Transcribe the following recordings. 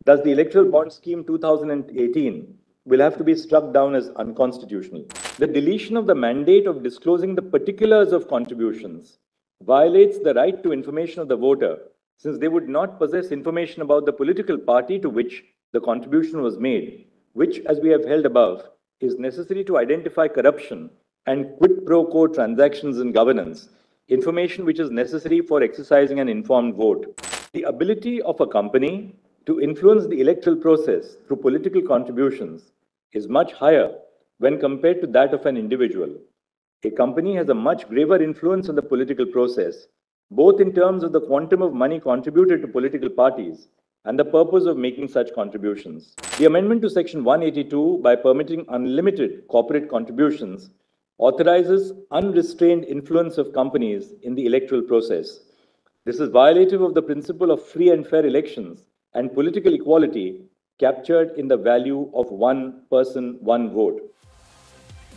Thus, the Electoral Bond Scheme 2018 will have to be struck down as unconstitutional. The deletion of the mandate of disclosing the particulars of contributions violates the right to information of the voter, since they would not possess information about the political party to which the contribution was made, which, as we have held above, is necessary to identify corruption and quid pro quo transactions in governance, information which is necessary for exercising an informed vote. The ability of a company to influence the electoral process through political contributions is much higher when compared to that of an individual. A company has a much graver influence on the political process, both in terms of the quantum of money contributed to political parties and the purpose of making such contributions. The amendment to Section 182, by permitting unlimited corporate contributions, authorizes unrestrained influence of companies in the electoral process. This is violative of the principle of free and fair elections and political equality captured in the value of one person, one vote.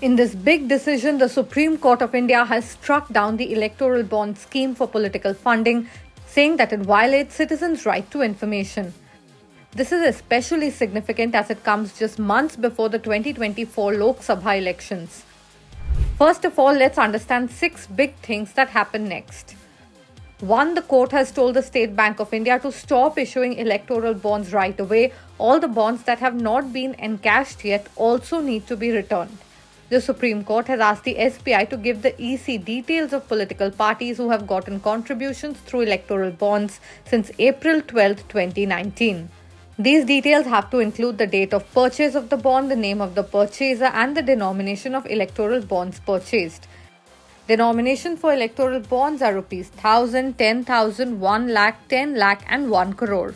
In this big decision, the Supreme Court of India has struck down the electoral bond scheme for political funding, saying that it violates citizens' right to information. This is especially significant as it comes just months before the 2024 Lok Sabha elections. First of all, let's understand 6 big things that happen next. 1. The court has told the State Bank of India to stop issuing electoral bonds right away. All the bonds that have not been encashed yet also need to be returned. The Supreme Court has asked the SBI to give the EC details of political parties who have gotten contributions through electoral bonds since April 12, 2019. These details have to include the date of purchase of the bond, the name of the purchaser, and the denomination of electoral bonds purchased. Denomination for electoral bonds are rupees 1,000, 10,000, 1 lakh, 10 lakh, and 1 crore.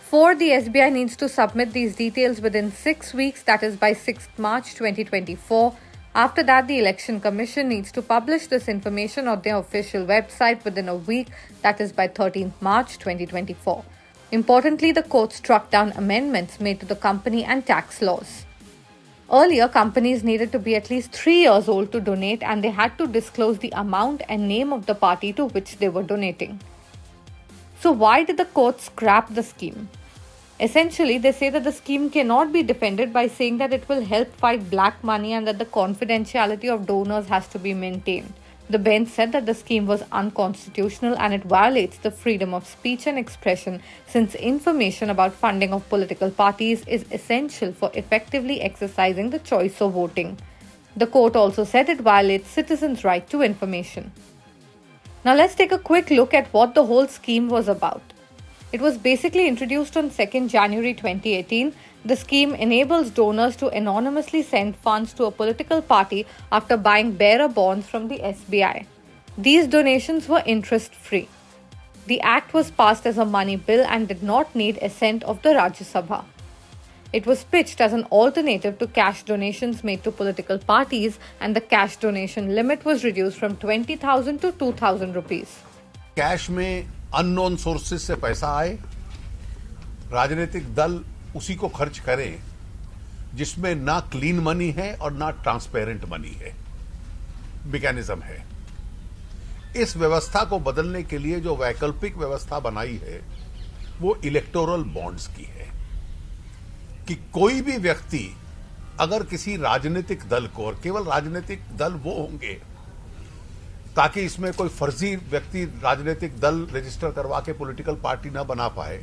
4. The SBI needs to submit these details within 6 weeks, that is by 6th March 2024. After that, the Election Commission needs to publish this information on their official website within a week, that is by 13th March 2024. Importantly, the court struck down amendments made to the company and tax laws. Earlier, companies needed to be at least 3 years old to donate, and they had to disclose the amount and name of the party to which they were donating. So why did the court scrap the scheme? Essentially, they say that the scheme cannot be defended by saying that it will help fight black money and that the confidentiality of donors has to be maintained. The bench said that the scheme was unconstitutional and it violates the freedom of speech and expression, since information about funding of political parties is essential for effectively exercising the choice of voting. The court also said it violates citizens' right to information. Now let's take a quick look at what the whole scheme was about. It was basically introduced on 2nd January 2018. The scheme enables donors to anonymously send funds to a political party after buying bearer bonds from the SBI. These donations were interest-free. The act was passed as a money bill and did not need assent of the Rajya Sabha. It was pitched as an alternative to cash donations made to political parties, and the cash donation limit was reduced from 20,000 to 2,000 rupees. Cash में unknown sources से पैसा आए, राजनीतिक दल उसी को खर्च करें जिसमें ना क्लीन मनी है और ना ट्रांसपेरेंट मनी है, मैकेनिज्म है। इस व्यवस्था को बदलने के लिए जो वैकल्पिक व्यवस्था बनाई है वो इलेक्टोरल बॉन्ड्स की है कि कोई भी व्यक्ति अगर किसी राजनीतिक दल को, और केवल राजनीतिक दल वो होंगे ताकि इसमें कोई फर्जी व्यक्ति राजनीतिक दल रजिस्टर करवा के पॉलिटिकल पार्टी ना बना पाए,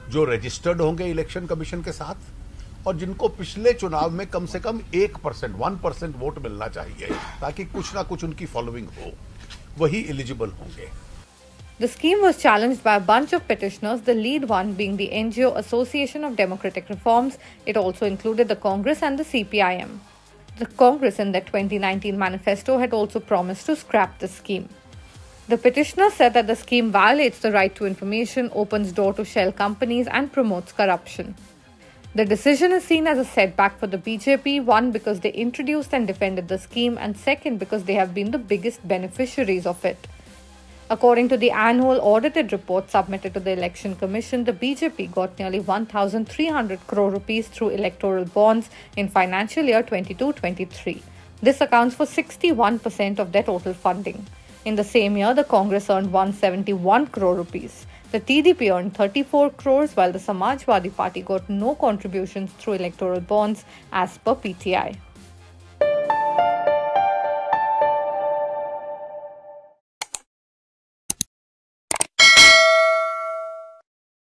जो रजिस्टर्ड होंगे इलेक्शन कमीशन के साथ और जिनको पिछले चुनाव में कम से कम 1% वोट मिलना चाहिए ताकि कुछ ना कुछ उनकी फॉलोइंग हो, वही एलिजिबल होंगे। The scheme was challenged by a bunch of petitioners, the lead one being the NGO Association of Democratic Reforms. It also included the Congress and the CPIM. The Congress in their 2019 manifesto had also promised to scrap the scheme. The petitioners said that the scheme violates the right to information, opens door to shell companies and promotes corruption. The decision is seen as a setback for the BJP, one because they introduced and defended the scheme, and second because they have been the biggest beneficiaries of it. According to the annual audited report submitted to the Election Commission, the BJP got nearly 1,300 crore rupees through electoral bonds in financial year 22-23. This accounts for 61% of their total funding. In the same year, the Congress earned 171 crore rupees. The TDP earned 34 crores while the Samajwadi Party got no contributions through electoral bonds as per PTI.